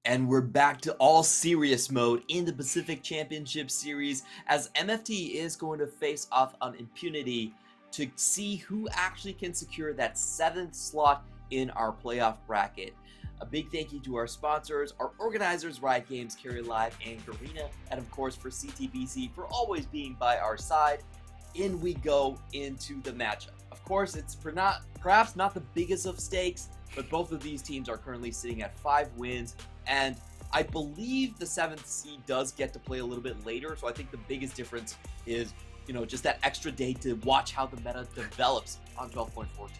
And we're back to all serious mode in the Pacific Championship Series as MFT is going to face off on Impunity to see who actually can secure that 7th slot in our playoff bracket. A big thank you to our sponsors, our organizers, Riot Games, Carry Live, and Garena, and of course for CTBC for always being by our side. In we go into the matchup. Of course, it's perhaps not the biggest of stakes, but both of these teams are currently sitting at 5 wins, and I believe the 7th seed does get to play a little bit later, so I think the biggest difference is, just that extra day to watch how the meta develops on 12.14.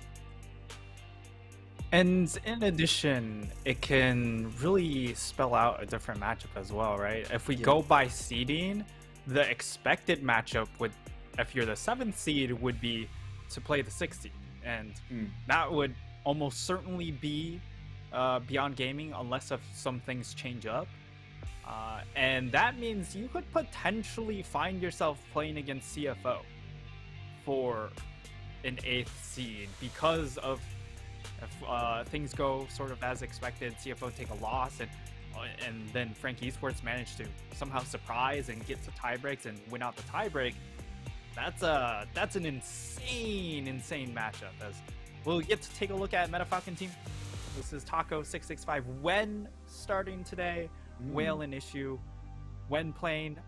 And in addition, it can really spell out a different matchup as well, right? If we go by seeding, the expected matchup would, if you're the 7th seed, would be to play the 6th seed. And that would almost certainly be Beyond Gaming unless if some things change up. And that means you could potentially find yourself playing against CFO for an 8th seed because of if things go sort of as expected, CFO take a loss, and then Frank Esports managed to somehow surprise and get to tiebreaks and win out the tiebreak. That's an insane matchup. As we'll get to take a look at Meta Falcon team. This is Taco 665 when starting today. Whale and Issue when playing.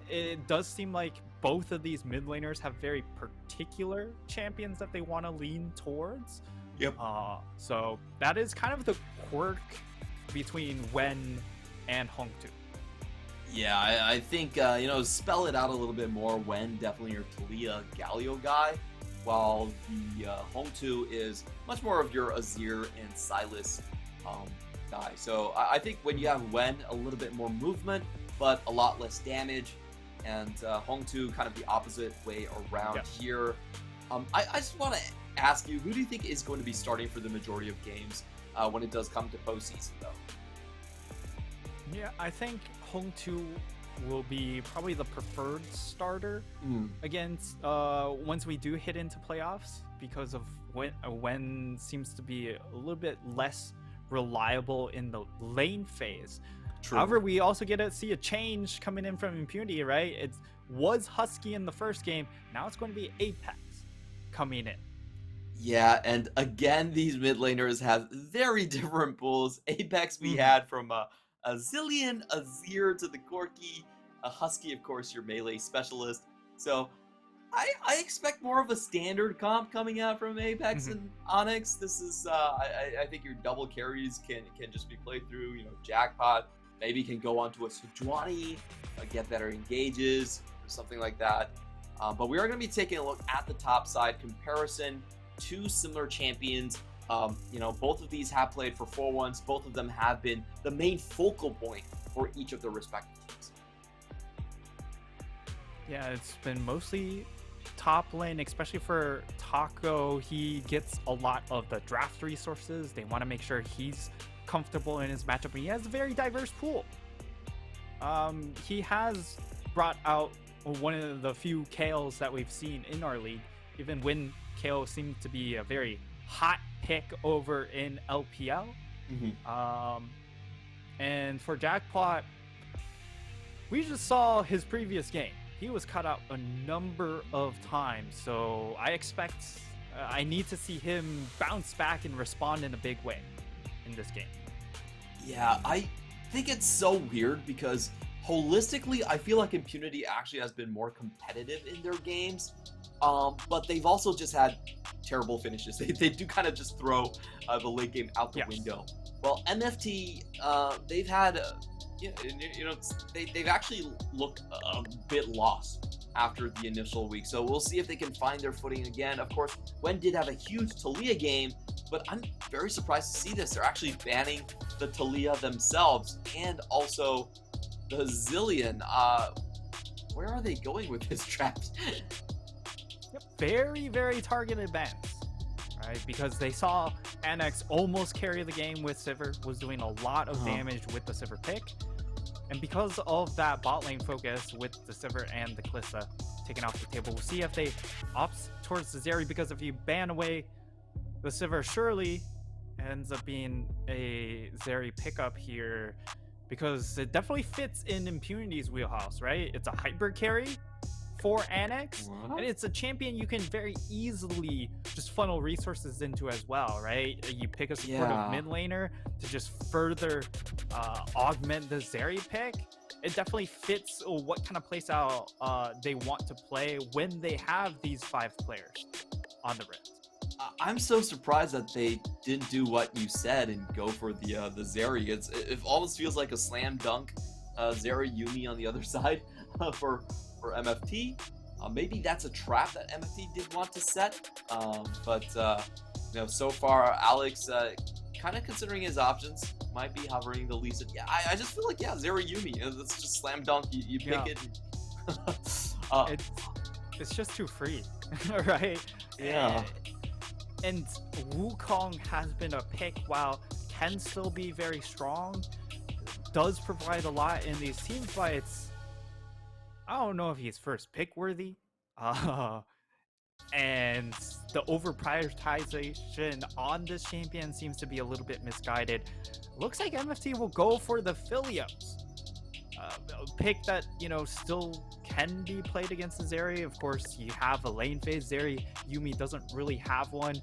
It does seem like both of these mid laners have very particular champions that they want to lean towards. Yep. So that is kind of the quirk between Wen and Hongtu. Yeah, I think, spell it out a little bit more. Wen, definitely your Talia Galio guy, while the Hongtu is much more of your Azir and Silas guy. So I think when you have Wen, a little bit more movement, but a lot less damage, and Hongtu kind of the opposite way around here. I just want to ask you, who do you think is going to be starting for the majority of games when it does come to postseason, though? Yeah, I think Hongtu will be probably the preferred starter against once we do hit into playoffs, because of when seems to be a little bit less reliable in the lane phase. True. However, we also get to see a change coming in from Impunity, right? It was Husky in the first game. Now it's going to be Apex coming in. Yeah, and again, these mid laners have very different pulls. Apex we had from a Zillion, Azir to the Corki, a Husky, of course, your melee specialist. So I expect more of a standard comp coming out from Apex and Onyx. This is, I think your double carries can just be played through, Jackpot. Maybe can go onto a Sejuani, get better engages, or something like that. But we are going to be taking a look at the top side comparison. 2 similar champions. Both of these have played for 4-1s. Both of them have been the main focal point for each of their respective teams. Yeah, it's been mostly top lane, especially for Taco. He gets a lot of the draft resources. They want to make sure he's comfortable in his matchup, and he has a very diverse pool. He has brought out one of the few KOs that we've seen in our league, even when KO seemed to be a very hot pick over in LPL. And for Jackpot, we just saw his previous game. He was cut out a number of times, so I need to see him bounce back and respond in a big way in this game. Yeah, I think it's so weird because holistically, I feel like Impunity actually has been more competitive in their games. But they've also just had terrible finishes. They do kind of just throw the late game out the window. Well, MFT, they've had, they've actually looked a bit lost after the initial week. So we'll see if they can find their footing again. Of course, Wen did have a huge Talia game, but I'm very surprised to see this. They're actually banning the Talia themselves and also the Zillion. Where are they going with this draft? Very targeted bans, right? Because they saw Annex almost carry the game with Sivir, was doing a lot of damage with the Sivir pick. And because of that bot lane focus with the Sivir and the Kalista taken off the table, we'll see if they opt towards the Zeri, because if you ban away the Sivir, surely ends up being a Zeri pickup here because it definitely fits in Impunity's wheelhouse, right? It's a hyper carry for Annex, and it's a champion you can very easily just funnel resources into as well, right? You pick a supportive mid laner to just further augment the Zeri pick. It definitely fits what kind of playstyle they want to play when they have these 5 players on the Rift. I'm so surprised that they didn't do what you said and go for the Zeri. It almost feels like a slam dunk Zeri Yumi on the other side for MFT. Maybe that's a trap that MFT did want to set, but so far Alex kind of considering his options might be hovering the least. Yeah, I just feel like Zeri Yumi. It's just slam dunk. You pick it. It's just too free, right? Yeah. And Wukong has been a pick, while can still be very strong, does provide a lot in these team fights. I don't know if he's first pick worthy. And the over prioritization on this champion seems to be a little bit misguided. Looks like MFT will go for the Philios. A pick that, still can be played against the Zeri. Of course, you have a lane phase Zeri. Yumi doesn't really have one.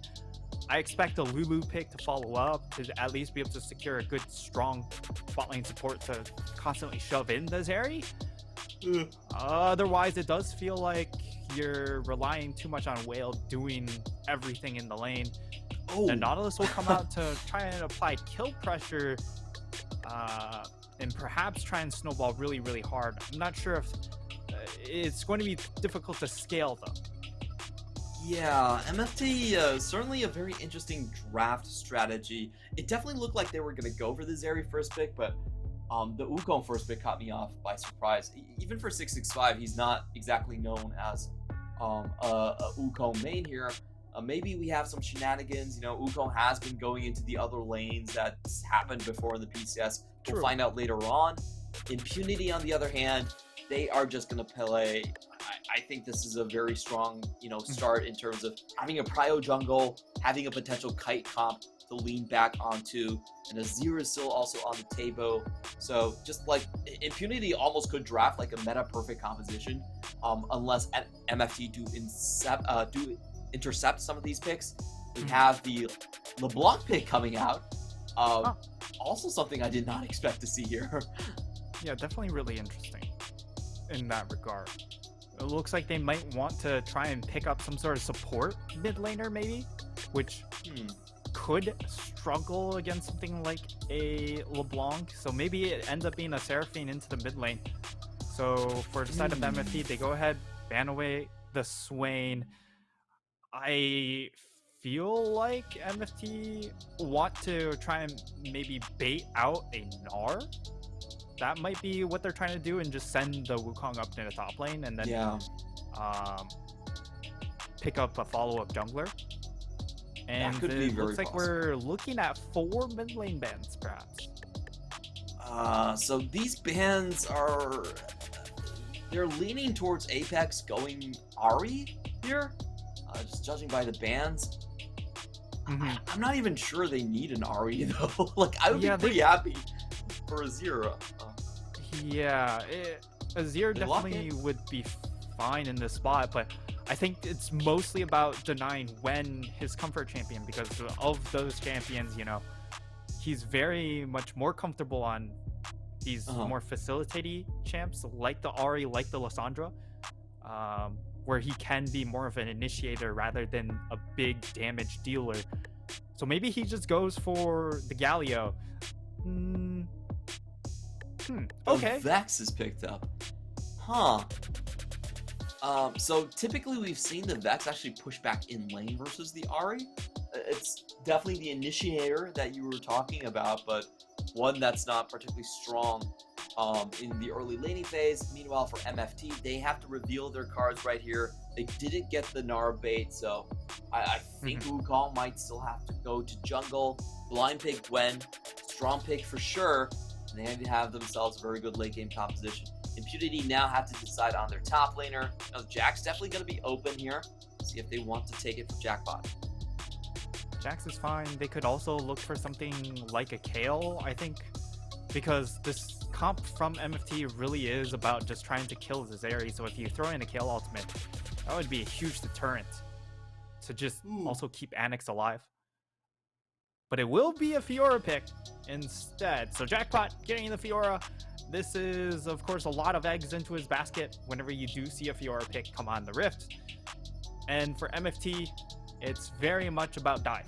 I expect a Lulu pick to follow up to at least be able to secure a good, strong bot lane support to constantly shove in the Zeri. Otherwise, it does feel like you're relying too much on Whale doing everything in the lane. The Nautilus will come out to try and apply kill pressure and perhaps try and snowball really, really hard. I'm not sure if it's going to be difficult to scale, though. Yeah, MFT, certainly a very interesting draft strategy. It definitely looked like they were going to go for the Zeri first pick, but the Wukong first pick caught me off by surprise. Even for 665, he's not exactly known as a Wukong main here. Maybe we have some shenanigans. Wukong has been going into the other lanes that's happened before in the PCS. We'll find out later on. Impunity, on the other hand, they are just going to play. I think this is a very strong, start in terms of having a prio jungle, having a potential kite comp to lean back onto, and Azir is still also on the table. So just like Impunity almost could draft like a meta perfect composition, unless MFT do intercept some of these picks. We have the LeBlanc pick coming out. Also something I did not expect to see here. Yeah, definitely really interesting in that regard. It looks like they might want to try and pick up some sort of support mid laner, maybe, which could struggle against something like a LeBlanc. So maybe it ends up being a Seraphine into the mid lane. So for the side of MFT, they go ahead, ban away the Swain. I feel like MFT want to try and maybe bait out a Gnar. That might be what they're trying to do, and just send the Wukong up to the top lane, and then pick up a follow-up jungler. And it looks like we're looking at 4 mid lane bans, perhaps. So these bans they're leaning towards Apex going Ahri here. Just judging by the bans. I'm not even sure they need an Ahri though. Like, I would be pretty happy for Azir. Azir definitely would be fine in this spot, but I think it's mostly about denying when his comfort champion, because of those champions, he's very much more comfortable on these more facilitating champs like the Ahri, like the Lissandra, where he can be more of an initiator rather than a big damage dealer. So maybe he just goes for the Galio. Okay. Vex is picked up. So typically we've seen the Vex actually push back in lane versus the Ahri. It's definitely the initiator that you were talking about, but one that's not particularly strong in the early laning phase. Meanwhile, for MFT, they have to reveal their cards right here. They didn't get the Gnar bait, so I think Wukong might still have to go to jungle. Blind pick Gwen, strong pick for sure, and they have themselves a very good late game composition. Impunity now have to decide on their top laner. Now, Jack's definitely going to be open here. See if they want to take it for Jackbot. Jax is fine. They could also look for something like a Kale, I think, because this comp from MFT really is about just trying to kill the Zeri. So if you throw in a Kale ultimate, that would be a huge deterrent to just also keep Annex alive. But it will be a Fiora pick instead. So Jackpot getting the Fiora. This is, of course, a lot of eggs into his basket whenever you do see a Fiora pick come on the Rift. And for MFT, it's very much about dive.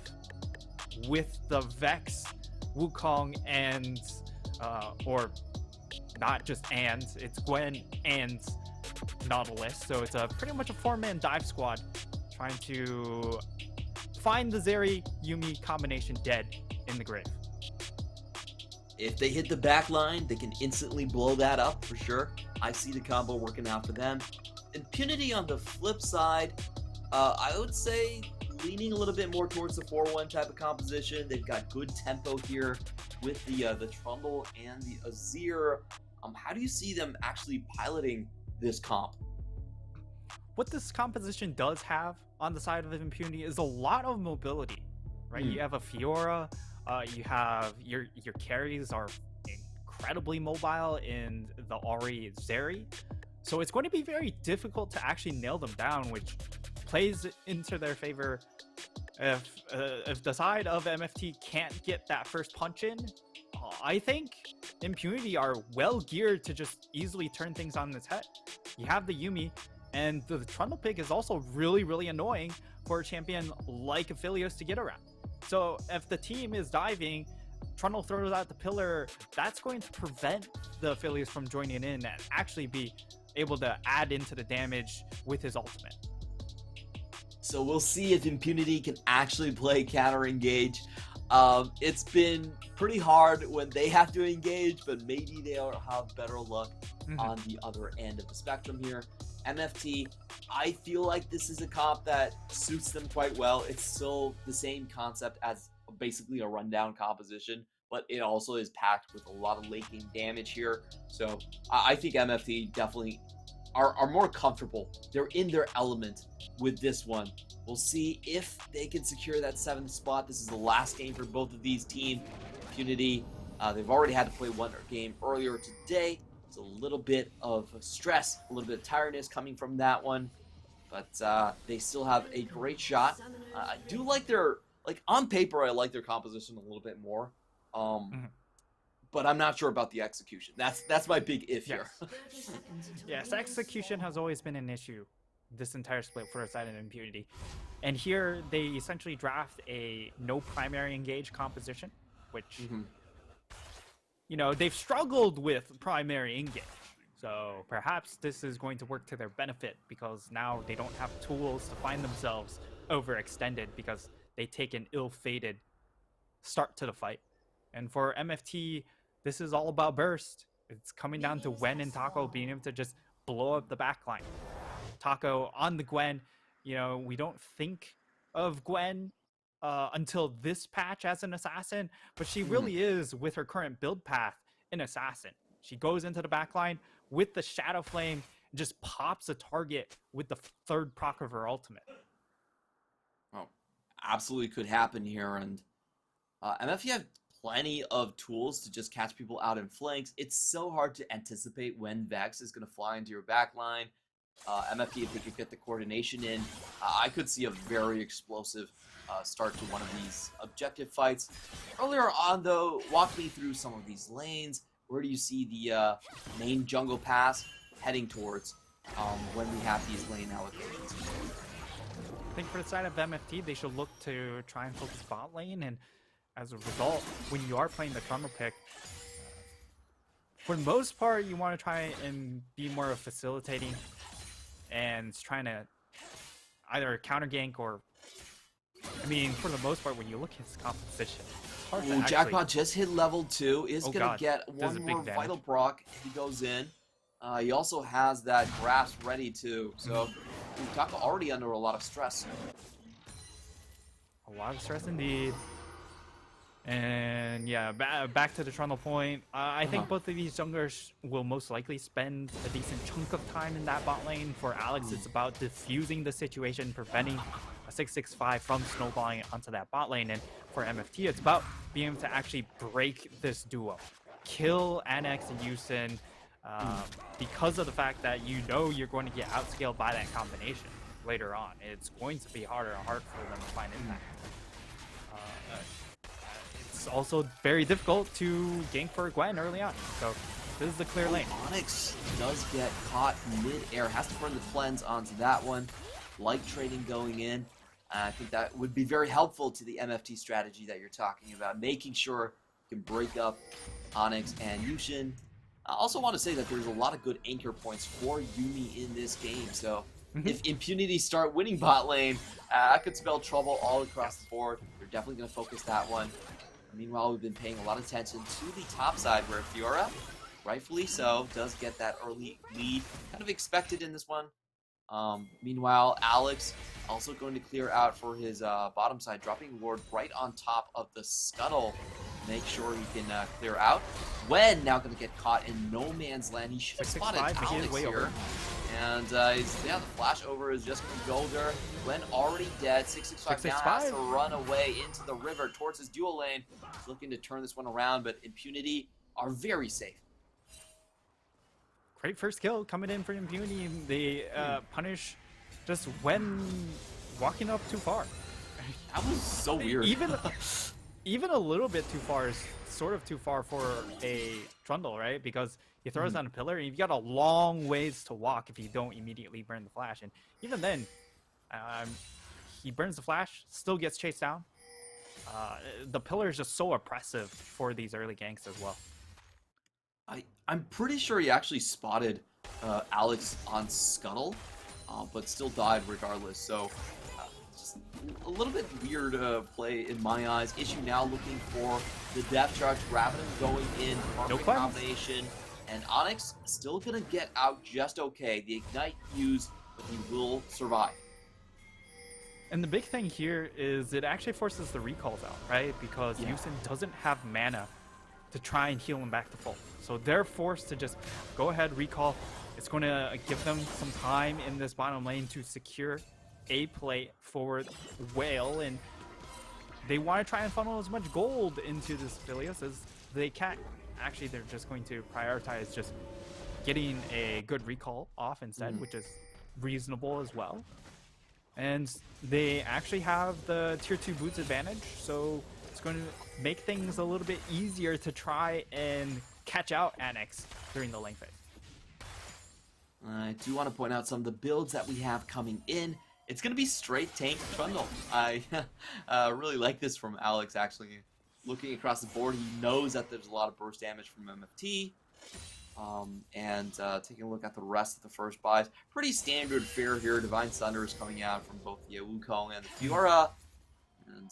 With the Vex, Wukong, and, or not just and, it's Gwen and Nautilus. So it's a pretty much a 4-man dive squad trying to find the Zeri Yuumi combination dead in the grave. If they hit the back line, they can instantly blow that up for sure. I see the combo working out for them. Impunity on the flip side, I would say leaning a little bit more towards the 4-1 type of composition. They've got good tempo here with the Trundle and the Azir. How do you see them actually piloting this comp? What this composition does have on the side of Impunity is a lot of mobility, right? You have a Fiora, you have your carries are incredibly mobile in the Ahri Zeri, so it's going to be very difficult to actually nail them down, which plays into their favor. If the side of MFT can't get that first punch in, I think Impunity are well geared to just easily turn things on its head. You have the Yuumi, and the Trundle pick is also really, really annoying for a champion like Aphelios to get around. So if the team is diving, Trundle throws out the pillar, that's going to prevent the Aphelios from joining in and actually be able to add into the damage with his ultimate. So we'll see if Impunity can actually play counter engage. It's been pretty hard when they have to engage, but maybe they'll have better luck on the other end of the spectrum here. MFT, I feel like this is a comp that suits them quite well. It's still the same concept as basically a rundown composition, but it also is packed with a lot of late game damage here. So I think MFT definitely are more comfortable. They're in their element with this one. We'll see if they can secure that 7th spot. This is the last game for both of these teams. Impunity, they've already had to play one game earlier today. It's a little bit of stress, a little bit of tiredness coming from that one, but they still have a great shot. I do like their, on paper, I like their composition a little bit more, but I'm not sure about the execution. That's my big if here. Yes, execution has always been an issue this entire split for a side of Impunity, and here they essentially draft a no primary engage composition, which you know, they've struggled with primary engage. So perhaps this is going to work to their benefit, because now they don't have tools to find themselves overextended because they take an ill-fated start to the fight. And for MFT, this is all about burst. It's coming down to Gwen and Taco being able to just blow up the backline. Taco on the Gwen, you know, we don't think of Gwen until this patch as an assassin, but she really is, with her current build path, an assassin. She goes into the backline with the Shadow Flame and just pops a target with the 3rd proc of her ultimate. Oh, absolutely could happen here, and MFT have plenty of tools to just catch people out in flanks. It's so hard to anticipate when Vex is going to fly into your backline. MFT, if they could get the coordination in, I could see a very explosive start to one of these objective fights. Earlier on, though, walk me through some of these lanes. Where do you see the main jungle pass heading towards when we have these lane allocations? I think for the side of MFT, they should look to try and focus bot lane, and as a result, when you are playing the Trundle pick, for the most part, you want to try and be more of facilitating and trying to either counter gank or, I mean, for the most part, when you look at his composition, it's hard to actually... Jackpot just hit level 2, is going to get one more vital proc if he goes in. He also has that grasp ready too, so Taco already under a lot of stress. A lot of stress indeed. And yeah, back to the Trundle point. I think both of these junglers will most likely spend a decent chunk of time in that bot lane. For Alex, it's about diffusing the situation, preventing a 665 from snowballing onto that bot lane. And for MFT, it's about being able to actually break this duo. Kill Annex and Yusin because of the fact that you know you're going to get outscaled by that combination later on. It's going to be harder and harder for them to find impact. It's also very difficult to gank for Gwen early on, so this is the clear lane. Onyx does get caught mid-air, has to burn the cleanse onto that one. Light trading going in. I think that would be very helpful to the MFT strategy that you're talking about, making sure you can break up Onyx and Yushin. I also want to say that there's a lot of good anchor points for Yuumi in this game, so if Impunity start winning bot lane, that could spell trouble all across the board. They're definitely going to focus that one. Meanwhile, we've been paying a lot of attention to the top side where Fiora, rightfully so, does get that early lead. Kind of expected in this one. Meanwhile, Alex also going to clear out for his bottom side, dropping Ward right on top of the scuttle. Make sure he can clear out. Gwen now going to get caught in no man's land. He should have spotted Alex here. And the flash over is just from Golder. Gwen already dead. 665 now has to run away into the river towards his dual lane. He's looking to turn this one around, but Impunity are very safe. Great first kill coming in for Impunity. They punish just when walking up too far. That was so weird. Even a little bit too far is sort of too far for a Trundle, right? Because he throws down a pillar and you've got a long ways to walk if you don't immediately burn the flash. And even then, he burns the flash, still gets chased down. The pillar is just so oppressive for these early ganks as well. I'm pretty sure he actually spotted Alex on Scuttle, but still died regardless. So just a little bit weird play in my eyes. Issue now looking for the death charge, grabbing him going in, perfect combination. And Onyx still gonna get out just okay. The ignite used, but he will survive. And the big thing here is it actually forces the recalls out, right? Because Yusin doesn't have mana to try and heal him back to full. So they're forced to just go ahead, recall. It's going to give them some time in this bottom lane to secure a play for Whale. And they want to try and funnel as much gold into this Philius as they can. Actually, they're just going to prioritize just getting a good recall off instead, which is reasonable as well. And they actually have the tier 2 boots advantage, so it's going to make things a little bit easier to try and catch out Annex during the lane phase. I do want to point out some of the builds that we have coming in. It's going to be straight tank Trundle. I really like this from Alex, actually. Looking across the board, he knows that there's a lot of burst damage from MFT. Taking a look at the rest of the first buys, pretty standard fare here. Divine Thunder is coming out from both the Wukong and the Fiora, and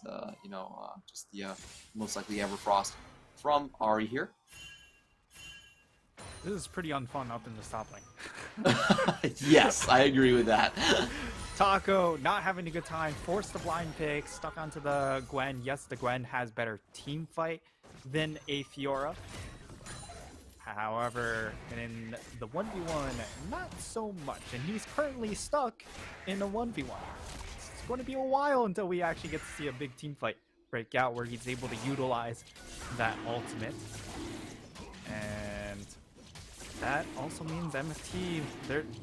just the most likely Everfrost from Ahri here. This is pretty unfun up in the top lane. Yes, I agree with that. Taco not having a good time, forced the blind pick, stuck onto the Gwen. Yes, the Gwen has better team fight than a Fiora. However, in the 1v1, not so much. And he's currently stuck in a 1v1. It's going to be a while until we actually get to see a big team fight break out where he's able to utilize that ultimate. And that also means MFT,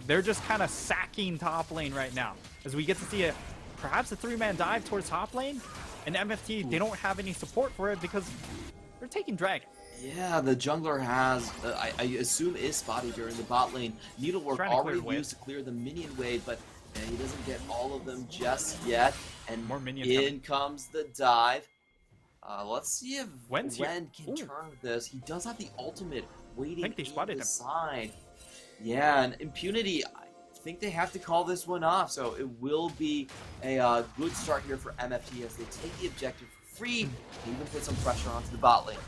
they're just kind of sacking top lane right now. As we get to see perhaps a 3-man dive towards top lane. And MFT, they don't have any support for it because they're taking Dragon. Yeah, the jungler has, I assume, is spotted during the bot lane. Needlework already used to clear the minion wave, but he doesn't get all of them just yet. And more minions in coming. Comes the dive. Let's see if Gwen can Ooh. turn this. He does have the ultimate waiting I think they spotted him. side. Yeah, and Impunity, I think they have to call this one off. So it will be a good start here for MFT as they take the objective for free and even put some pressure onto the bot lane.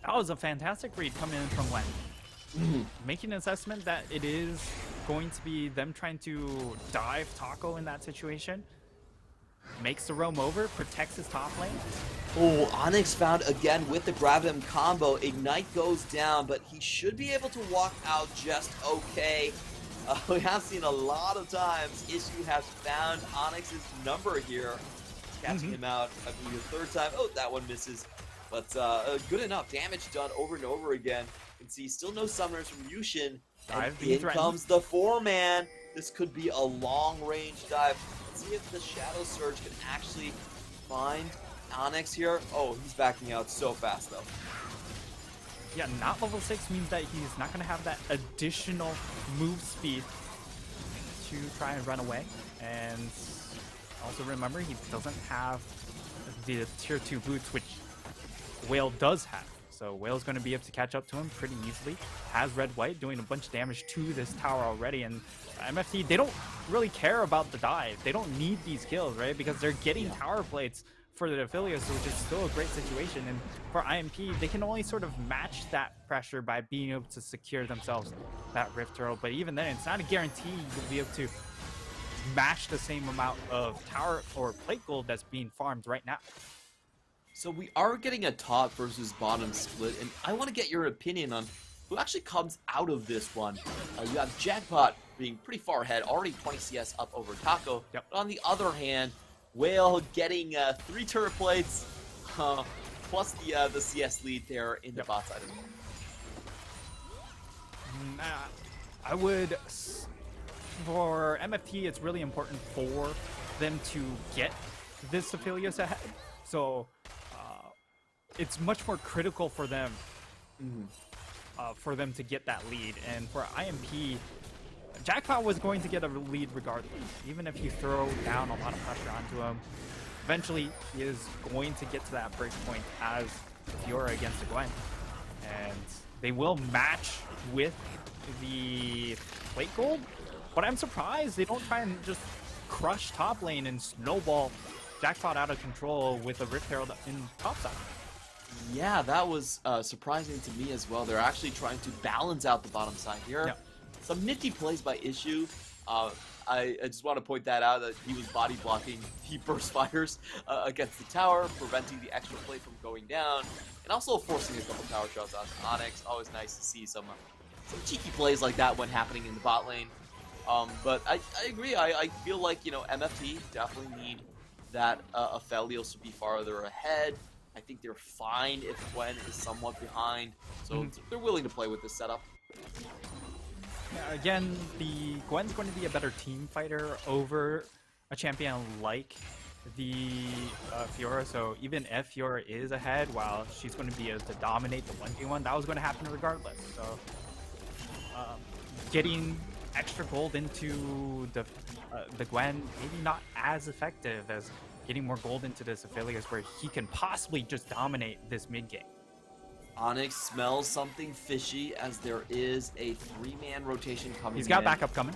That was a fantastic read coming in from Wen. Making an assessment that it is going to be them trying to dive Taco in that situation. makes the roam over, protects his top lane. Oh, Onyx found again with the grab him combo. Ignite goes down, but he should be able to walk out just okay. We have seen a lot of times Issue has found Onyx's number here. Catching him out, I believe, the third time. Oh, that one misses. But good enough. Damage done over and over again. You can see still no summoners from Yushin. And in comes the 4-man. This could be a long-range dive. Let's see if the Shadow Surge can actually find Onyx here. Oh, he's backing out so fast, though. Yeah, not level 6 means that he's not going to have that additional move speed to try and run away. And also remember, he doesn't have the tier 2 boots, which Whale does have. So Whale's going to be able to catch up to him pretty easily. Has Red White doing a bunch of damage to this tower already. And MFT, they don't really care about the dive. They don't need these kills, right? Because they're getting tower plates for the affiliates, which is still a great situation. And for IMP, they can only sort of match that pressure by being able to secure themselves that Rift Turtle. But even then, it's not a guarantee you'll be able to match the same amount of tower or plate gold that's being farmed right now. So we are getting a top versus bottom split, and I want to get your opinion on who actually comes out of this one. You have Jackpot being pretty far ahead, already 20 CS up over Taco. Yep. But on the other hand, Whale getting 3 turret plates, plus the CS lead there in the bot side as well. I would, for MFT, it's really important for them to get this Aphelios ahead. So it's much more critical for them to get that lead. And for IMP, Jackpot was going to get a lead regardless. Even if you throw down a lot of pressure onto him, eventually he is going to get to that break point as Fiora against the Gwen. And they will match with the plate gold, but I'm surprised they don't try and just crush top lane and snowball Jackpot out of control with a Rift Herald in top side. Yeah, that was surprising to me as well. They're actually trying to balance out the bottom side here. Yep. Some nifty plays by Issue. I just want to point that out, that he was body blocking the burst fires against the tower, preventing the extra play from going down, and also forcing a couple tower shots on Onyx. Always nice to see some cheeky plays like that when happening in the bot lane. But I agree. I feel like, you know, MFT definitely need that Aphelios to be farther ahead. I think they're fine if Gwen is somewhat behind, so they're willing to play with this setup. Yeah, again, the Gwen's going to be a better team fighter over a champion like the Fiora, so even if Fiora is ahead, while she's going to be able to dominate the 1v1, that was going to happen regardless. So getting extra gold into the Gwen, maybe not as effective as getting more gold into this Aphelios, where he can possibly just dominate this mid game. Onyx smells something fishy as there is a 3-man rotation coming in. He's got backup coming.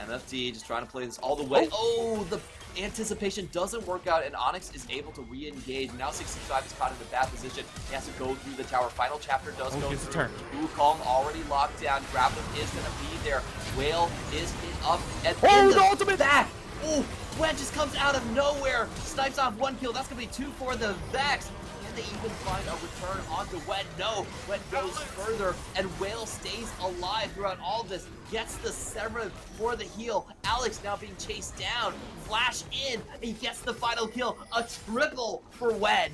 MFT just trying to play this all the way. Oh, the anticipation doesn't work out, and Onyx is able to re-engage. Now 65 is caught in a bad position. He has to go through the tower. Final chapter does go through. Turn. Wukong already locked down. Grapple is going to be there. Whale is hit up. And the ultimate back! Oh, Gwen just comes out of nowhere. Snipes off 1 kill. That's going to be 2 for the Vex. They even find a return onto Wen. No, Wen goes further, and Whale stays alive throughout all of this. Gets the Severin for the heal. Alex now being chased down. Flash in, and he gets the final kill. A triple for Wen.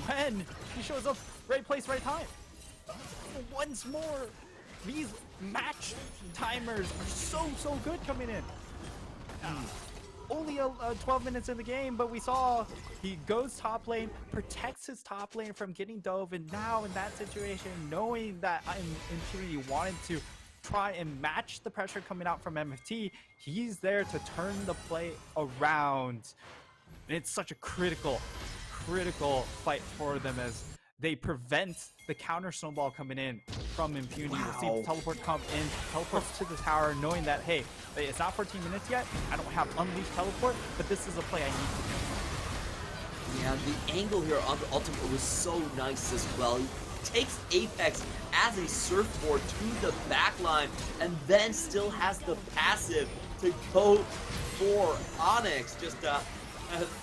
Wen, he shows up right place, right time. Once more, these match timers are so good coming in. Only 12 minutes in the game, but we saw he goes top lane, protects his top lane from getting dove, and now in that situation, knowing that Impunity wanted to try and match the pressure coming out from MFT, he's there to turn the play around. And it's such a critical fight for them as they prevent the counter snowball coming in from Impunity. We'll see the teleport come in, teleports to the tower, knowing that, hey, it's not 14 minutes yet, I don't have unleashed teleport, but this is a play I need to do. Yeah, the angle here on the ultimate was so nice as well. He takes Apex as a surfboard to the backline, and then still has the passive to go for Onyx. Just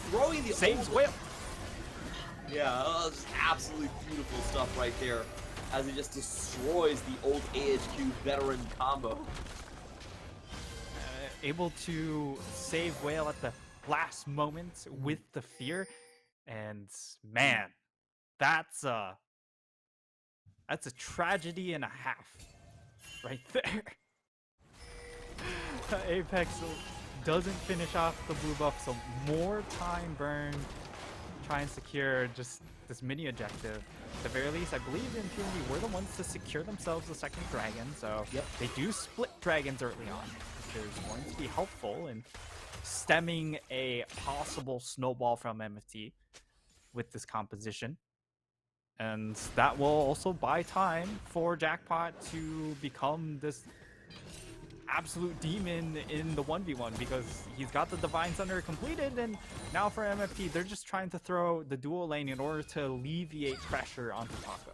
Throwing the Saves old... Whale. Yeah, just absolutely beautiful stuff right there, as he just destroys the old AHQ veteran combo. Able to save Whale at the last moment with the fear, and man, that's a tragedy and a half right there. Apex doesn't finish off the blue buff, so more time burned. Try and secure just this mini objective. At the very least, I believe Impunity were the ones to secure themselves the second dragon, so they do split dragons early on, which is going to be helpful in stemming a possible snowball from MFT with this composition. And that will also buy time for Jackpot to become this absolute demon in the 1v1, because he's got the Divine Thunder completed, and now for MFT, they're just trying to throw the dual lane in order to alleviate pressure onto Taco.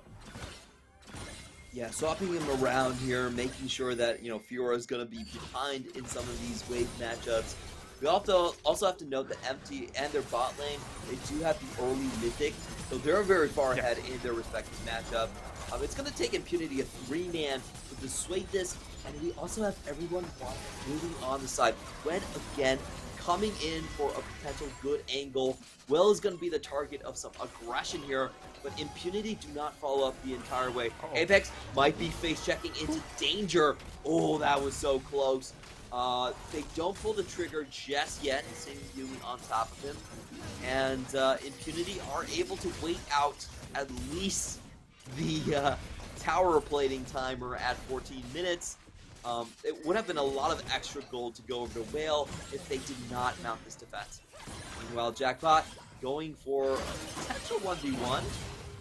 Yeah, swapping him around here, making sure that, you know, Fiora is going to be behind in some of these wave matchups. We also have to note that MT and their bot lane, they do have the early Mythic, so they're very far ahead in their respective matchup. It's going to take Impunity a 3-man to dissuade this, and we also have everyone moving on the side. Gwen, again, coming in for a potential good angle. Will is going to be the target of some aggression here, but Impunity do not follow up the entire way. Apex might be face-checking into danger. Oh, that was so close. They don't pull the trigger just yet, seeing Yumi on top of him. And Impunity are able to wait out at least the tower plating timer at 14 minutes. It would have been a lot of extra gold to go over to Whale if they did not mount this defense. Meanwhile, Jackpot going for a potential 1v1.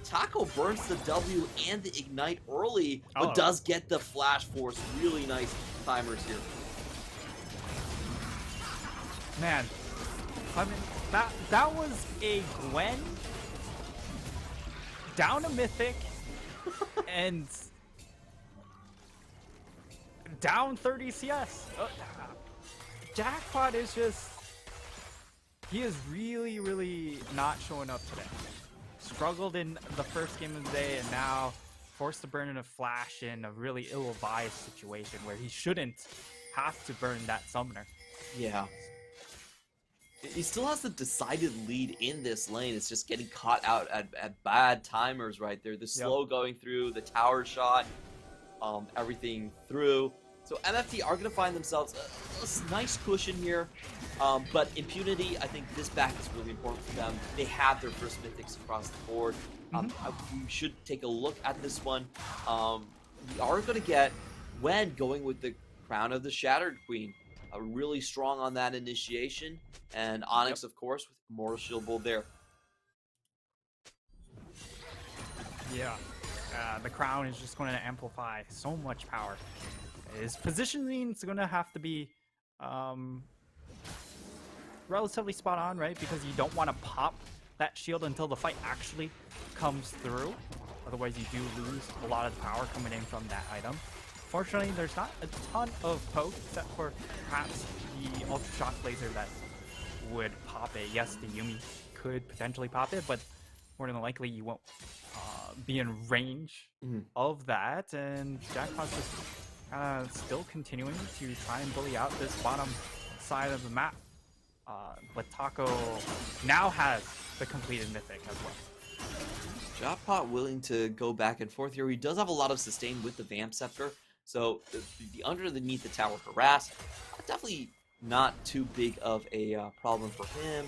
Taco burns the W and the Ignite early, but does get the Flash Force. Really nice timers here. Man, I mean, that was a Gwen down a Mythic and down 30 CS. Jackpot is just, he is really not showing up today. Struggled in the first game of the day, and now forced to burn in a flash in a really ill-advised situation where he shouldn't have to burn that summoner. Yeah. He still has a decided lead in this lane. It's just getting caught out at bad timers right there. The slow going through, the tower shot, everything through. So MFT are going to find themselves a nice cushion here, but Impunity, I think this back is really important for them. They have their first Mythics across the board. We should take a look at this one. We are going to get Wen going with the Crown of the Shattered Queen. Really strong on that initiation, and Onyx, of course, with Immortal Shield Bolt there. Yeah, the Crown is just going to amplify so much power. His positioning is going to have to be relatively spot on, right? Because you don't want to pop that shield until the fight actually comes through. Otherwise, you do lose a lot of the power coming in from that item. Fortunately, there's not a ton of poke, except for perhaps the Ultra Shock Laser that would pop it. Yes, the Yumi could potentially pop it, but more than likely you won't be in range of that. And Jackpot's just still continuing to try and bully out this bottom side of the map. But Taco now has the completed Mythic as well. Jackpot willing to go back and forth here. He does have a lot of sustain with the Vamp Scepter. So the underneath the tower harass, definitely not too big of a problem for him.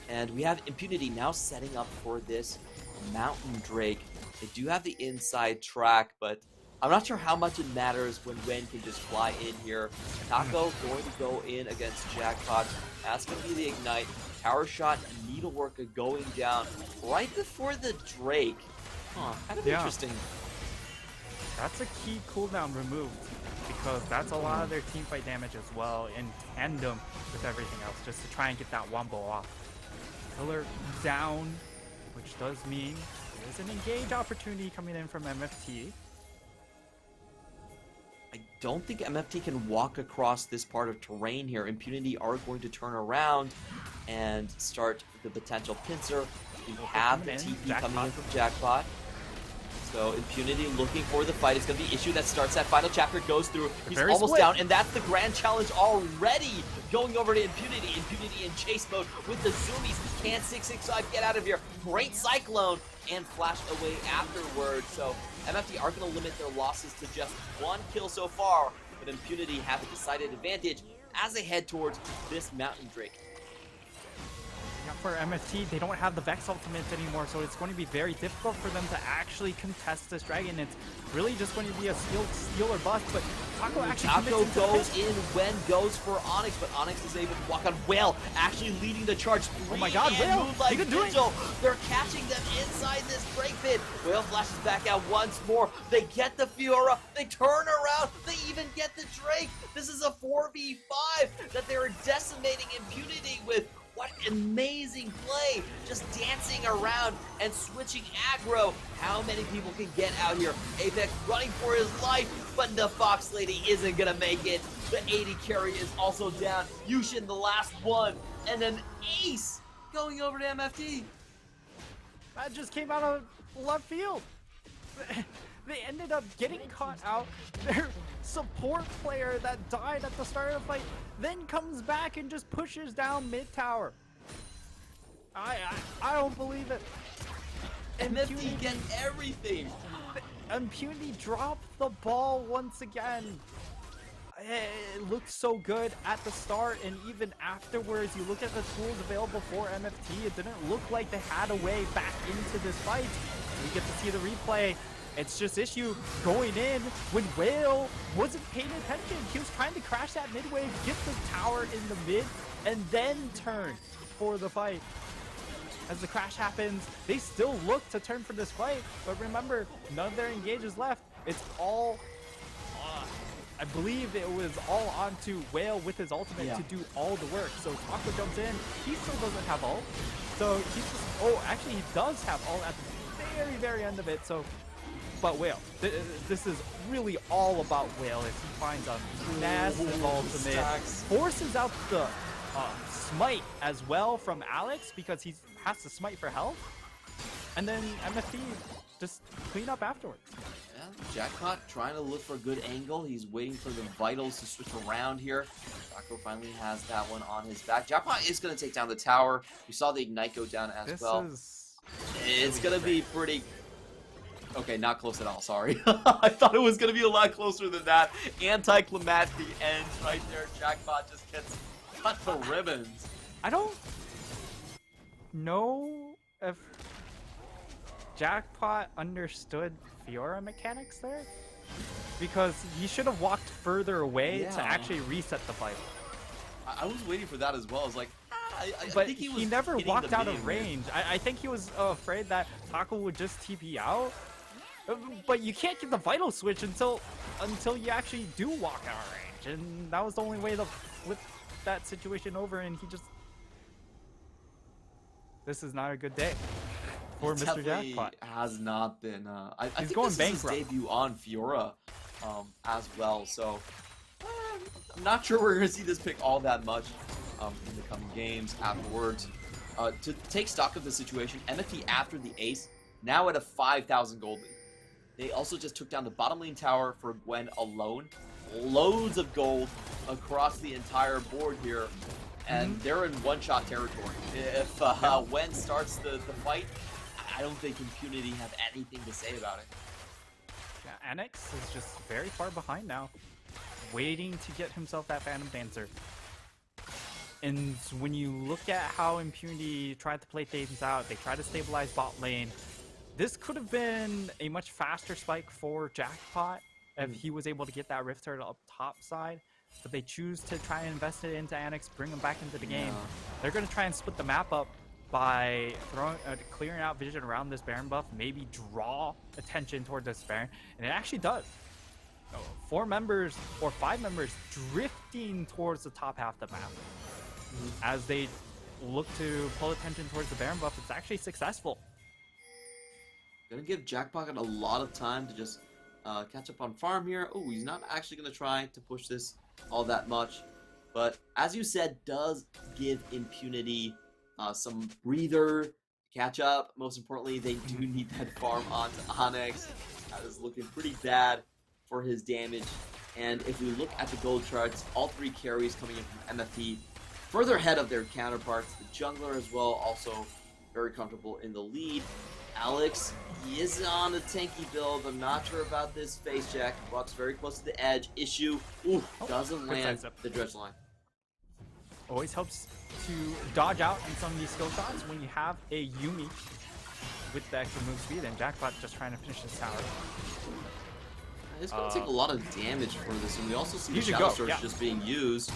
And we have Impunity now setting up for this Mountain Drake. They do have the inside track, but I'm not sure how much it matters when Wen can just fly in here. Taco going to go in against Jackpot. That's going to be the Ignite. Tower shot, Needlework going down right before the Drake. Kind of interesting. That's a key cooldown removed, because that's a lot of their teamfight damage as well, in tandem with everything else, just to try and get that wombo off. Pillar down, which does mean there's an engage opportunity coming in from MFT. I don't think MFT can walk across this part of terrain here. Impunity are going to turn around. and start the potential pincer. We Well, have the coming in, TP coming Jackpot. in from Jackpot. So Impunity looking for the fight. It's going to be issue that starts that final chapter, goes through. He's Very almost split. down, and that's the grand challenge already. Going over to Impunity. Impunity in chase mode with the zoomies. Can 665 get out of here? Great Cyclone and flash away afterwards. So MFT are going to limit their losses to just 1 kill so far, but Impunity have a decided advantage as they head towards this Mountain Drake. Yeah, for MFT, they don't have the Vex ultimate anymore, so it's going to be very difficult for them to actually contest this dragon. It's really just going to be a steal or bust, but Taco actually Taco commits into goes the pit. in when goes for Onyx, but Onyx is able to walk on Whale, actually leading the charge. Oh my god, Whale! Moonlight You can do it! Vigil. They're catching them inside this break pit. Whale flashes back out once more. They get the Fiora. They turn around. They even get the Drake. This is a 4v5 that they're decimating Impunity with. What amazing play! Just dancing around and switching aggro. How many people can get out here? Apex running for his life, but the Fox Lady isn't gonna make it. The 80 carry is also down. Yushin the last one, and an ace going over to MFT. That just came out of left field. They ended up getting caught out. Their support player that died at the start of the fight then comes back and just pushes down mid tower. I don't believe it. MFT get everything. Impunity dropped the ball once again. It looked so good at the start, and even afterwards, you look at the tools available for MFT, it didn't look like they had a way back into this fight. We get to see the replay. It's just issue going in when Whale wasn't paying attention. He was trying to crash that mid wave, get the tower in the mid, and then turn for the fight. As the crash happens, they still look to turn for this fight, but remember, none of their engages left. It's all, I believe it was all onto Whale with his ultimate to do all the work. So Taco jumps in, he still doesn't have ult. So he's just, oh, actually he does have ult at the very, very end of it. So, but Whale, this is really all about Whale as he finds a massive ultimate, forces out the smite as well from Alex because he has to smite for health, and then MFT just clean up afterwards. Yeah, Jackpot trying to look for a good angle. He's waiting for the vitals to switch around here. Taco finally has that one on his back. Jackpot is going to take down the tower. We saw the Ignite go down as well. It's going to be pretty... Okay, not close at all, sorry. I thought it was going to be a lot closer than that. Anticlimactic ends right there. Jackpot just gets cut to ribbons. I don't know if Jackpot understood Fiora mechanics there, because he should have walked further away to actually reset the fight. I was waiting for that as well. I was like, I but think he never walked out of range. I think he was afraid that Taco would just TP out. But you can't get the vital switch until you actually do walk out of range, and that was the only way to flip that situation over. And he just, this is not a good day for Mr. Jackpot. Has not been. I He's think going this bankrupt. is his debut on Fiora as well. So I'm not sure we're gonna see this pick all that much in the coming games afterwards. To take stock of the situation, MFT after the ace now at a 5,000 gold lead. They also just took down the bottom lane tower for Gwen alone. Loads of gold across the entire board here. And they're in one-shot territory. If Gwen starts the fight, I don't think Impunity have anything to say about it. Yeah, Annex is just very far behind now, waiting to get himself that Phantom Dancer. And when you look at how Impunity tried to play things out, they tried to stabilize bot lane. This could have been a much faster spike for Jackpot if he was able to get that Rift Turtle up top side, but they choose to try and invest it into Annex, bring him back into the game. They're going to try and split the map up by clearing out vision around this Baron buff, maybe draw attention toward this Baron, and it actually does. 4 members or 5 members drifting towards the top half of the map. As they look to pull attention towards the Baron buff, it's actually successful. Gonna give Jackpot a lot of time to just catch up on farm here. Oh, he's not actually gonna try to push this all that much. But as you said, does give Impunity some breather, catch up. Most importantly, they do need that farm onto Onyx. That is looking pretty bad for his damage. And if we look at the gold charts, all 3 carries coming in from MFT further ahead of their counterparts. The jungler as well, also very comfortable in the lead. Alex, he is on a tanky build. I'm not sure about this face jack. Buck's very close to the edge. Issue, doesn't land the dredge line. Always helps to dodge out in some of these skill shots when you have a Yuumi with the extra move speed, and Jackpot just trying to finish this tower. It's going to take a lot of damage for this, and we also see the Shadow Surge just being used.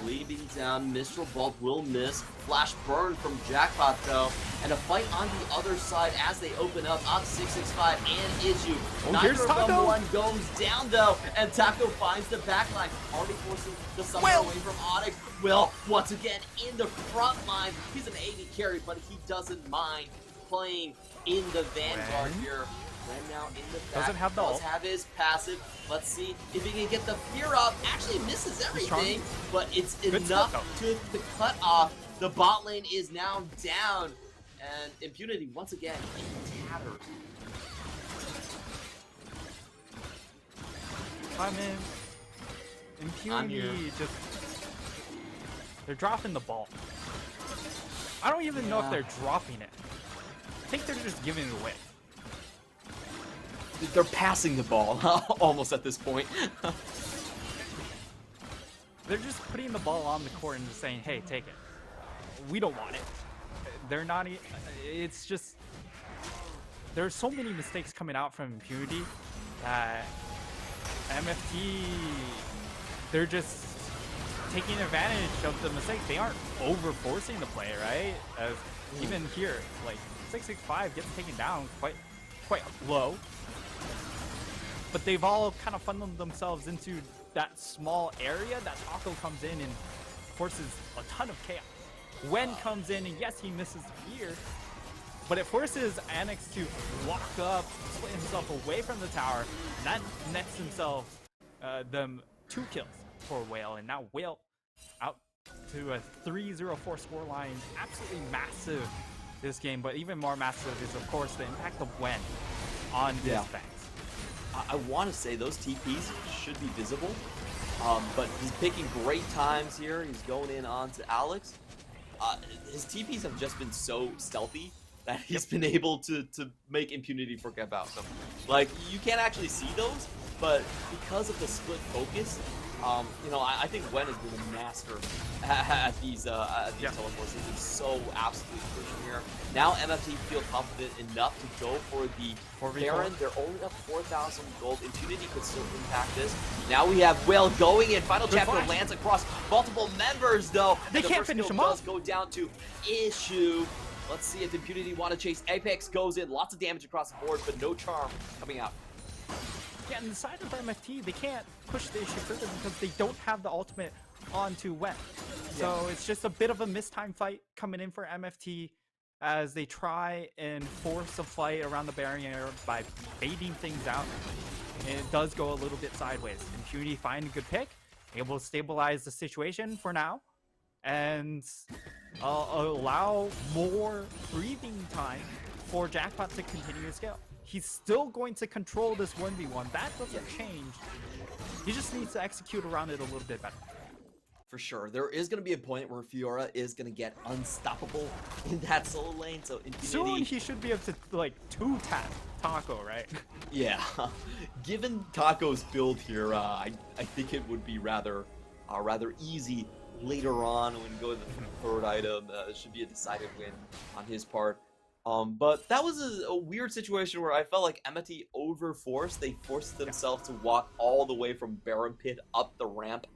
Leaping down, Mistral Bolt will miss. Flash burn from Jackpot though, and a fight on the other side as they open up. 665 and Issue. Neither of them one goes down though, and Taco finds the backline, already forcing the summer away from Onyx. Will once again in the front line. He's an AD carry, but he doesn't mind playing in the Vanguard here. Ren now in the back, does have his passive. Let's see if he can get the fear up. Actually misses everything, but it's enough to cut off. The bot lane is now down, and Impunity once again in tatters. I mean, Impunity just, they're dropping the ball. I don't even know if they're dropping it. I think they're just giving it away. They're passing the ball almost at this point. They're just putting the ball on the court and just saying, hey, take it. We don't want it. They're not, it's just, there's so many mistakes coming out from Impunity that MFT, they're just taking advantage of the mistakes. They aren't over forcing the play, right? As even here, like 665 gets taken down quite low. But they've all kind of funneled themselves into that small area that Taco comes in and forces a ton of chaos. Wen comes in, and yes, he misses the fear, but it forces Annex to walk up, split himself away from the tower, and that nets himself them 2 kills for Whale, and now Whale out to a 3-0-4 scoreline. Absolutely massive this game, but even more massive is, of course, the impact of Wen on this bank. I want to say those TPs should be visible, but he's picking great times here. He's going in onto Alex. His TPs have just been so stealthy that he's been able to make Impunity forget about them. Like, you can't actually see those, but because of the split focus, you know, I think Wen has been a master at these teleports. He's been so absolutely pushing here. Now MFT feel confident enough to go for the Baron. They're only up 4,000 gold. Impunity could still impact this. Now we have Whale going in. Final chapter lands across multiple members though. They can't finish him off. Go down to Issue. Let's see if Impunity want to chase. Apex goes in. Lots of damage across the board, but no charm coming out. Yeah, and the side of MFT, they can't push the Issue further because they don't have the ultimate onto Wen. So it's just a bit of a mistime fight coming in for MFT as they try and force a fight around the barrier by baiting things out. And it does go a little bit sideways. Impunity find a good pick, able to stabilize the situation for now, and allow more breathing time for Jackpot to continue to scale. He's still going to control this 1v1. That doesn't change. He just needs to execute around it a little bit better. For sure. There is going to be a point where Fiora is going to get unstoppable in that solo lane. So Infinity... Soon he should be able to, like, 2-tap Taco, right? Yeah. Given Taco's build here, I think it would be rather easy later on when we go to the 3rd item. It should be a decided win on his part. But that was a weird situation where I felt like MFT overforced. They forced themselves to walk all the way from Baron Pit up the ramp.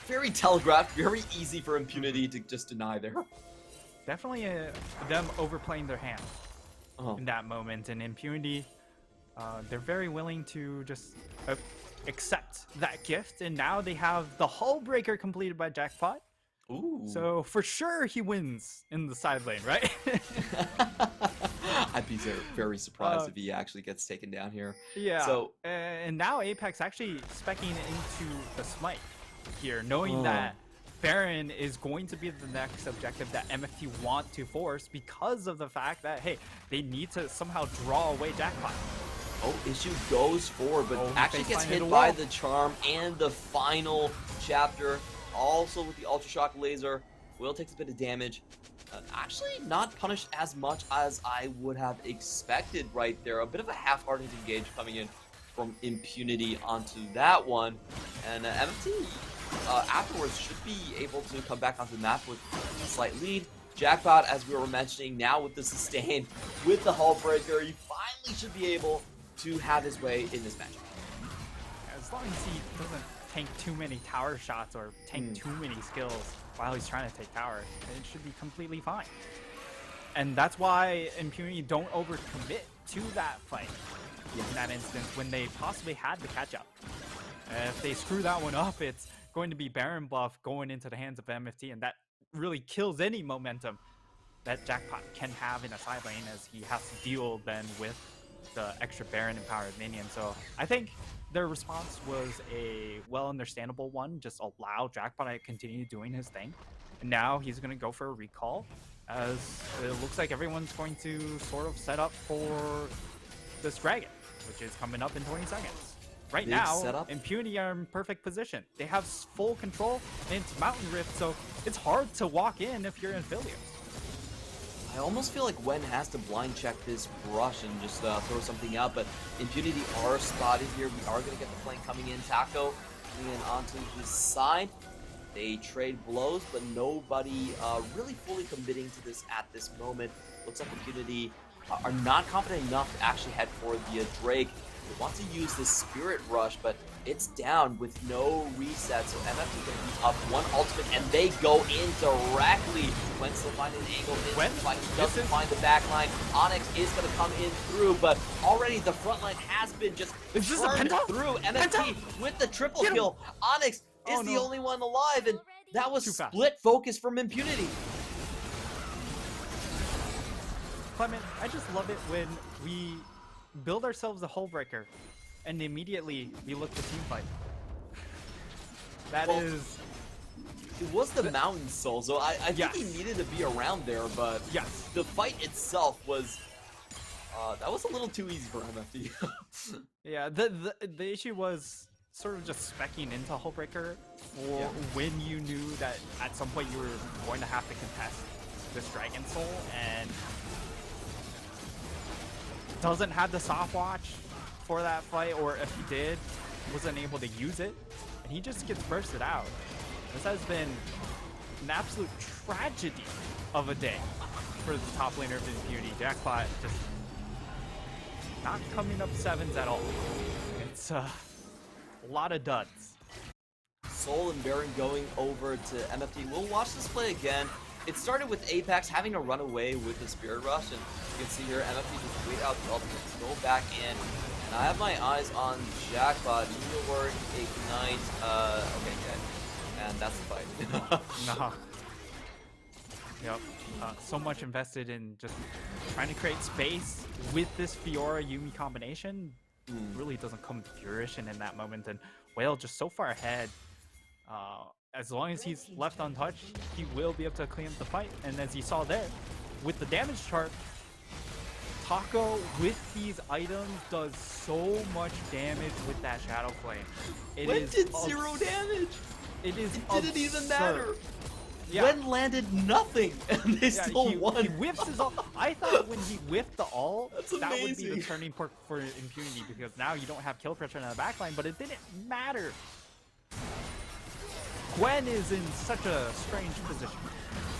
Very telegraphed, very easy for Impunity to just deny there. Definitely them overplaying their hand in that moment. And Impunity, they're very willing to just accept that gift. And now they have the Hull Breaker completed by Jackpot. Ooh. So for sure he wins in the side lane, right? I'd be very surprised if he actually gets taken down here. Yeah. So and now Apex actually speccing into the smite. here, knowing that Baron is going to be the next objective that MFT want to force because of the fact that, hey, they need to somehow draw away Jackpot. Oh, Issue goes forward, but actually gets hit by the charm and the final chapter. Also with the Ultra Shock Laser, Will takes a bit of damage. Actually not punished as much as I would have expected right there. A bit of a half-hearted engage coming in from Impunity onto that one. And MFT afterwards should be able to come back onto the map with a slight lead. Jackpot, as we were mentioning, now with the sustain, with the Hull Breaker, he finally should be able to have his way in this match. As long as he doesn't tank too many tower shots or tank too many skills while he's trying to take tower, it should be completely fine. And that's why Impunity don't overcommit to that fight in that instance when they possibly had the catch up. If they screw that one up, it's going to be Baron buff going into the hands of MFT, and that really kills any momentum that Jackpot can have in a side lane, as he has to deal then with the extra Baron empowered minion. So I think their response was a well understandable one. Just allow Jackpot to continue doing his thing. And now he's going to go for a recall, as it looks like everyone's going to sort of set up for this dragon, which is coming up in 20 seconds. Right now, Impunity are in perfect position. They have full control, and it's Mountain Rift, so it's hard to walk in if you're in Philios. I almost feel like Gwen has to blind check this brush and just throw something out, but Impunity are spotted here. We are going to get the flank coming in. Taco coming in onto his side. They trade blows, but nobody really fully committing to this at this moment. Looks like Impunity are not confident enough to actually head for the Drake. They want to use the Spirit Rush, but it's down with no reset, so MFT going to be up one ultimate, and they go in directly. Gwen still finding an angle in the fight. He doesn't find the back line. Onyx is going to come in through, but already the front line has been just turned through. MFT with the triple kill. Onyx is the only one alive, and that was split focus from Impunity. Clement, I just love it when we build ourselves a Hull Breaker, and immediately we look to team fight. That is... It was the Mountain Soul, so I think he needed to be around there, but the fight itself was... that was a little too easy for MFT. Yeah, the issue was sort of just speccing into Hull Breaker for when you knew that at some point you were going to have to contest this Dragon Soul, and doesn't have the soft watch for that fight, or if he did, wasn't able to use it, and he just gets bursted out. This has been an absolute tragedy of a day for the top laner of Impunity. Jackpot just not coming up sevens at all. It's a lot of duds. Soul and Baron going over to MFT. We'll watch this play again. It started with Apex having to run away with the Spirit Rush, and you can see here MFT just wait out the ultimate to go back in. And I have my eyes on Jackpot. Needlework, Ignite, okay, good. And that's the fight. Nah. Yep. So much invested in just trying to create space with this Fiora Yuumi combination. Really doesn't come to fruition in that moment, and Whale just so far ahead. As long as he's left untouched, he will be able to clean up the fight. And as you saw there, with the damage chart, Taco with these items does so much damage with that Shadow Flame. It did 0 damage. It didn't even matter. Yeah. Gwen landed nothing, and they still won. He whiffs his ult. I thought when he whiffed the ult, that would be the amazing. turning point for Impunity, because now you don't have kill pressure in the backline, but it didn't matter. Gwen is in such a strange position.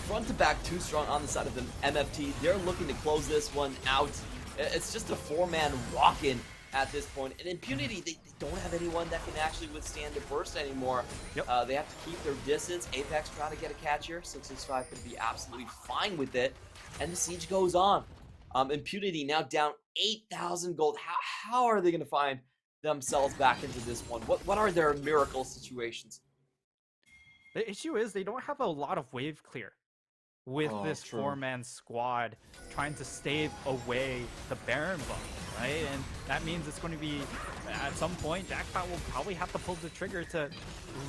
Front to back too strong on the side of the MFT. They're looking to close this one out. It's just a 4-man walk-in at this point. And Impunity, they don't have anyone that can actually withstand the burst anymore. Yep. They have to keep their distance. Apex trying to get a catch here. 665 could be absolutely fine with it. And the siege goes on. Impunity now down 8,000 gold. How are they going to find themselves back into this one? What are their miracle situations? The issue is they don't have a lot of wave clear with this 4-man squad trying to stave away the Baron buff, right? And that means it's going to be, at some point, Jackpot will probably have to pull the trigger to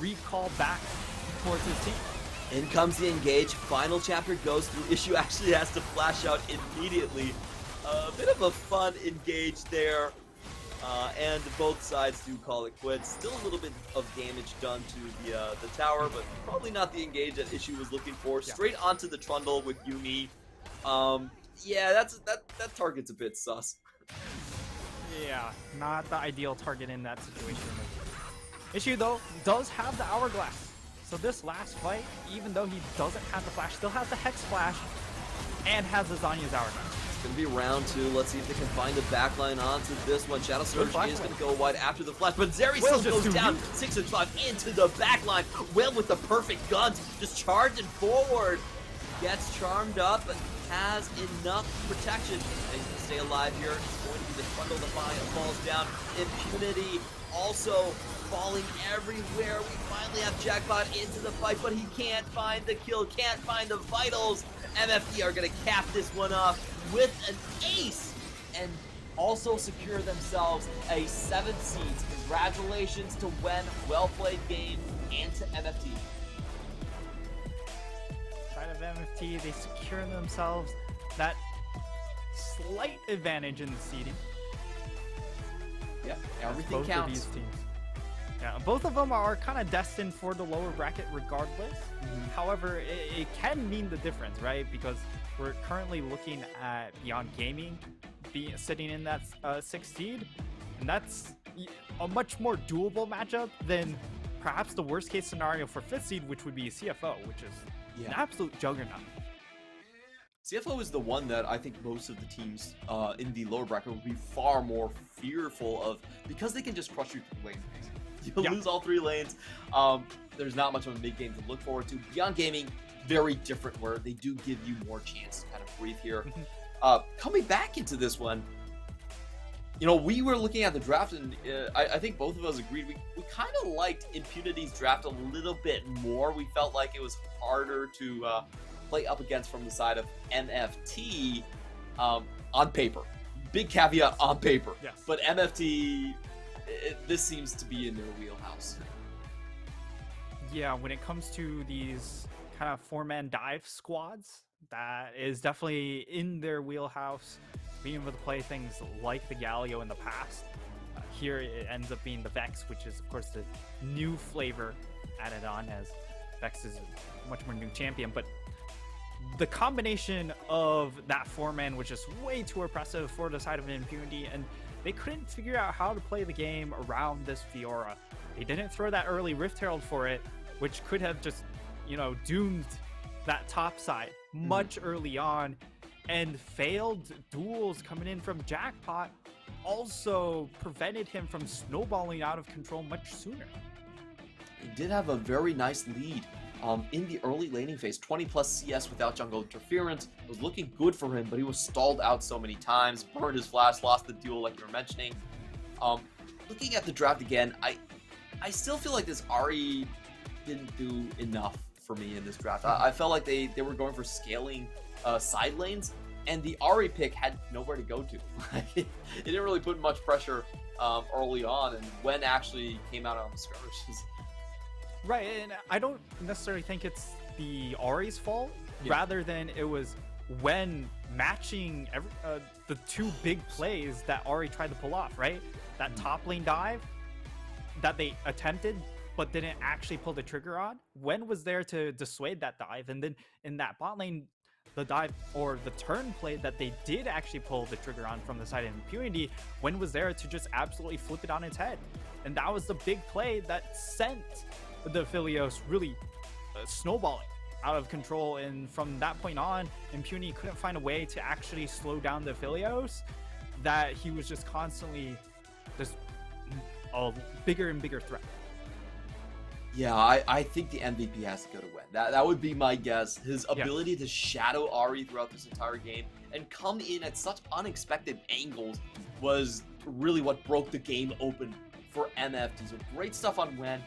recall back towards his team. In comes the engage. Final chapter goes through. Issue actually has to flash out immediately. A bit of a fun engage there. And both sides do call it quits. Still a little bit of damage done to the tower, but probably not the engage that Issue was looking for. Yeah. Straight onto the Trundle with Yumi. Yeah, that target's a bit sus. Yeah, not the ideal target in that situation. Issue, though, does have the Hourglass. So this last fight, even though he doesn't have the flash, still has the Hex Flash and has the Zanya's Hourglass. Gonna be round 2. Let's see if they can find the backline onto this one. Shadow Surge is gonna go wide after the flash, but Zeri still goes down 6-5 into the backline. Will with the perfect guns, just charging forward. Gets charmed up, but has enough protection. And he's gonna stay alive here. It's going to be the Trundle Defiant falls down. Impunity also falling everywhere. We finally have Jackpot into the fight, but he can't find the kill, can't find the vitals. MFT are gonna cap this one off with an ace and also secure themselves a 7th seed. Congratulations to Wen, well played game, and to MFT. Side of MFT, they secure themselves that slight advantage in the seeding. Yep, everything Both counts. of these teams. Yeah, both of them are kind of destined for the lower bracket regardless. However, it can mean the difference, right? Because we're currently looking at Beyond Gaming sitting in that 6th seed, and that's a much more doable matchup than perhaps the worst case scenario for 5th seed, which would be CFO, which is an absolute juggernaut. CFO is the one that I think most of the teams in the lower bracket would be far more fearful of, because they can just crush you through lane phase. You'll lose all 3 lanes. There's not much of a big game to look forward to. Beyond Gaming, very different, where they do give you more chance to kind of breathe here. Coming back into this one, you know, we were looking at the draft, and I think both of us agreed we kind of liked Impunity's draft a little bit more. We felt like it was harder to play up against from the side of MFT on paper. Big caveat, on paper. Yes. But MFT, this seems to be in their wheelhouse. Yeah, when it comes to these kind of 4-man dive squads, that is definitely in their wheelhouse. Being able to play things like the Galio in the past. Here it ends up being the Vex, which is of course the new flavor added on, as Vex is a much more new champion. But the combination of that 4-man was just way too oppressive for the side of Impunity, and they couldn't figure out how to play the game around this Fiora. They didn't throw that early Rift Herald for it, which could have just, you know, doomed that top side much early on, and failed duels coming in from Jackpot also prevented him from snowballing out of control much sooner. He did have a very nice lead in the early laning phase. 20 plus CS without jungle interference. It was looking good for him, but he was stalled out so many times, burned his flash, lost the duel like you were mentioning. Looking at the draft again, I still feel like this Ahri didn't do enough for me in this draft. I felt like they were going for scaling side lanes, and the Ahri pick had nowhere to go to. It didn't really put much pressure early on, and when actually came out on the skirmishes. Right, and I don't necessarily think it's the Ahri's fault, rather than it was when matching the 2 big plays that Ahri tried to pull off, right? That top lane dive that they attempted but didn't actually pull the trigger on. When was there to dissuade that dive? And then in that bot lane, the dive or the turn play that they did actually pull the trigger on from the side of Impunity, when was there to just absolutely flip it on its head? And that was the big play that sent the Philios really snowballing out of control. And from that point on, Impunity couldn't find a way to actually slow down the Philios, that he was just constantly just a bigger and bigger threat. Yeah, I think the MVP has to go to Wen. That would be my guess. His ability to shadow Ahri throughout this entire game and come in at such unexpected angles was really what broke the game open for MFT. So great stuff on Wen.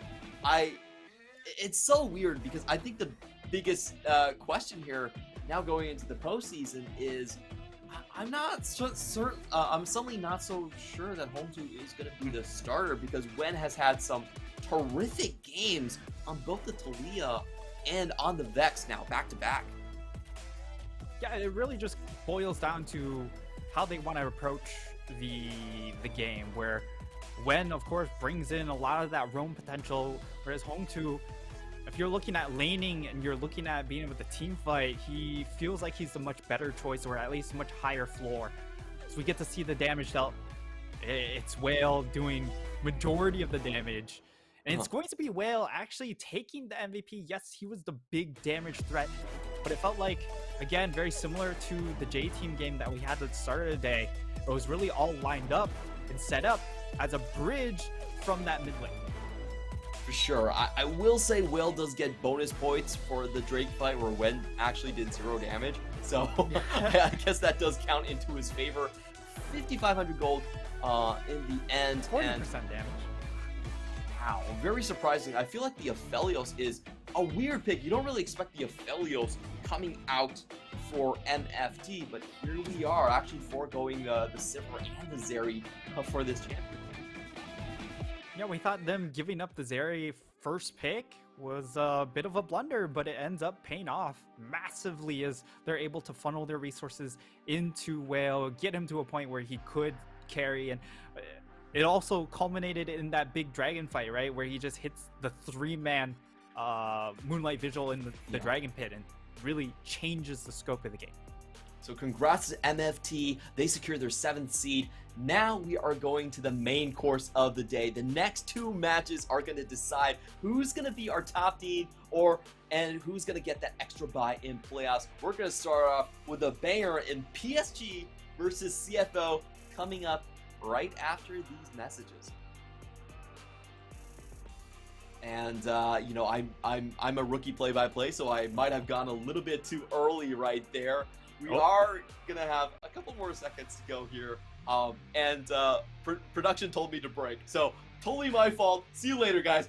It's so weird because I think the biggest question here now going into the postseason is I'm not certain. I'm suddenly not so sure that Home2 is going to be the starter because Wen has had some terrific games on both the Talia and on the Vex now, back to back. Yeah, it really just boils down to how they want to approach the game, where Wen, of course, brings in a lot of that roam potential, whereas Home2, if you're looking at laning and you're looking at being with a team fight, he feels like he's a much better choice, or at least much higher floor. So we get to see the damage dealt. It's Whale doing majority of the damage. And it's going to be Whale actually taking the MVP. Yes, he was the big damage threat, but it felt like, again, very similar to the J-Team game that we had at the start of the day. It was really all lined up and set up as a bridge from that mid lane. For sure. I will say Will does get bonus points for the Drake fight where Wen actually did 0 damage. So I guess that does count into his favor. 5,500 gold in the end. 40% and damage. wow, very surprising. I feel like the Aphelios is a weird pick. You don't really expect the Aphelios coming out for MFT, but here we are actually foregoing the Sivir and the Zeri for this champion. Yeah, we thought them giving up the Zeri first pick was a bit of a blunder, but it ends up paying off massively as they're able to funnel their resources into Whale, get him to a point where he could carry, and it also culminated in that big dragon fight, right, where he just hits the 3-man Moonlight Vigil in the dragon pit and really changes the scope of the game. So congrats to MFT. They secured their 7th seed. Now we are going to the main course of the day. The next 2 matches are going to decide who's going to be our top team and who's going to get that extra bye in playoffs. We're going to start off with a banger in PSG versus CFO coming up right after these messages. And you know, I'm a rookie play-by-play, so I might have gone a little bit too early right there. We are gonna have a couple more seconds to go here, and production told me to break, so totally my fault. See you later, guys.